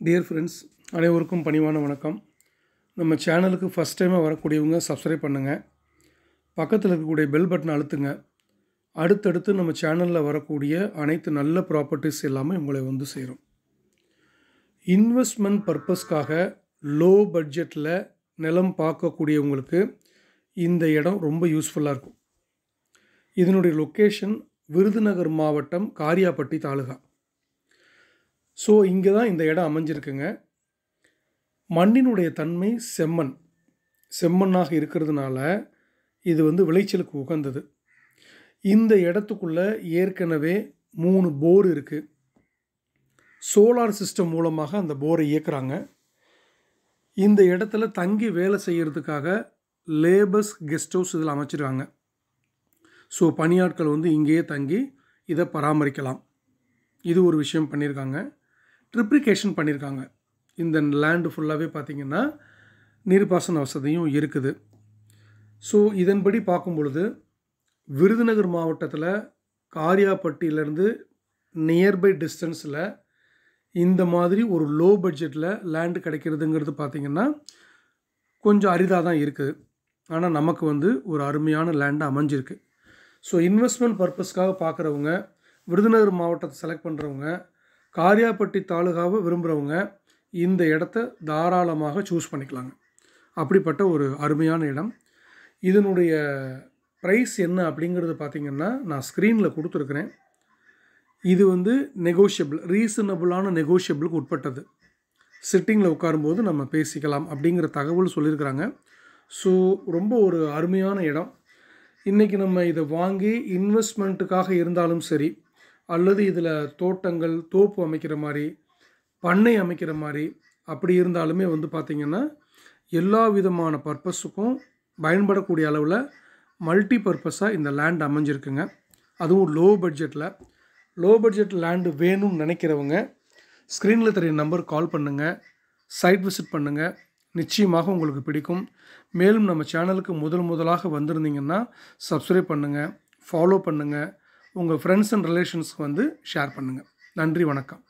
Dear friends, அனைவருக்கும் பணிவான வணக்கம். நம்ம சேனலுக்கு ஃபஸ்ட் டைமாக வரக்கூடியவங்க சப்ஸ்கிரைப் பண்ணுங்கள். பக்கத்தில் இருக்கக்கூடிய பெல் பட்டனை அழுத்துங்க. அடுத்தடுத்து நம்ம சேனலில் வரக்கூடிய அனைத்து நல்ல ப்ராப்பர்ட்டிஸ் எல்லாமே உங்களை வந்து சேரும். இன்வெஸ்ட்மெண்ட் பர்பஸ்க்காக லோ பட்ஜெட்டில் நிலம் பார்க்கக்கூடியவங்களுக்கு இந்த இடம் ரொம்ப யூஸ்ஃபுல்லாக இருக்கும். இதனுடைய லொக்கேஷன் விருதுநகர் மாவட்டம் காரியாபட்டி தாலுகா. ஸோ இங்கே தான் இந்த இடம் அமைஞ்சிருக்குங்க. மண்ணினுடைய தன்மை செம்மண்ணாக இருக்கிறதுனால இது வந்து விளைச்சலுக்கு உகந்தது. இந்த இடத்துக்குள்ளே ஏற்கனவே 3 போர் இருக்குது. சோலார் சிஸ்டம் மூலமாக அந்த போரை இயக்குறாங்க. இந்த இடத்துல தங்கி வேலை செய்கிறதுக்காக லேபர்ஸ் கெஸ்ட் ஹவுஸ் இதில் அமைச்சிருக்காங்க. ஸோ பணியாட்கள் வந்து இங்கேயே தங்கி இதை பராமரிக்கலாம். இது ஒரு விஷயம் பண்ணியிருக்காங்க. ட்ரிப்ளிகேஷன் பண்ணியிருக்காங்க. இந்த லேண்டு ஃபுல்லாகவே பார்த்திங்கன்னா நீர்ப்பாசன வசதியும் இருக்குது. ஸோ இதன்படி பார்க்கும் பொழுது விருதுநகர் மாவட்டத்தில் காரியாபட்டியிலேருந்து நியர்பை டிஸ்டன்ஸில் இந்த மாதிரி ஒரு லோ பட்ஜெட்டில் லேண்டு கிடைக்கிறதுங்கிறது பார்த்திங்கன்னா கொஞ்சம் அரிதாக தான் இருக்குது. ஆனால் நமக்கு வந்து ஒரு அருமையான லேண்டு அமைஞ்சிருக்கு. ஸோ இன்வெஸ்ட்மெண்ட் பர்பஸ்க்காக பார்க்குறவங்க, விருதுநகர் மாவட்டத்தை செலக்ட் பண்ணுறவங்க, காரியாபட்டி தாலுகாவை விரும்புகிறவங்க இந்த இடத்த தாராளமாக சூஸ் பண்ணிக்கலாங்க. அப்படிப்பட்ட ஒரு அருமையான இடம். இதனுடைய ப்ரைஸ் என்ன அப்படிங்கிறது பார்த்திங்கன்னா நான் ஸ்க்ரீனில் கொடுத்துருக்குறேன். இது வந்து ரீசனபுளான நெகோஷியபிளுக்கு உட்பட்டது. சிட்டிங்கில் உட்காரும்போது நம்ம பேசிக்கலாம் அப்படிங்கிற தகவல் சொல்லியிருக்கிறாங்க. ஸோ ரொம்ப ஒரு அருமையான இடம். இன்றைக்கி நம்ம இதை வாங்கி இன்வெஸ்ட்மெண்ட்டுக்காக இருந்தாலும் சரி, அல்லது இதில் தோட்டங்கள், தோப்பு அமைக்கிற மாதிரி, பண்ணை அமைக்கிற மாதிரி அப்படி இருந்தாலுமே வந்து பார்த்திங்கன்னா எல்லா விதமான பர்பஸுக்கும் பயன்படக்கூடிய அளவில் மல்டி பர்பஸாக இந்த லேண்ட் அமைஞ்சிருக்குங்க. அதுவும் லோ பட்ஜெட் லேண்டு வேணும்னு நினைக்கிறவங்க ஸ்க்ரீனில் தெரிய நம்பர் கால் பண்ணுங்கள், சைட் விசிட் பண்ணுங்கள். நிச்சயமாக உங்களுக்கு பிடிக்கும். மேலும் நம்ம சேனலுக்கு முதலாக வந்திருந்தீங்கன்னா சப்ஸ்கிரைப் பண்ணுங்கள், ஃபாலோ பண்ணுங்கள், உங்கள் ஃப்ரெண்ட்ஸ் அண்ட் ரிலேஷன்ஸ்க்கு வந்து ஷேர் பண்ணுங்கள். நன்றி, வணக்கம்.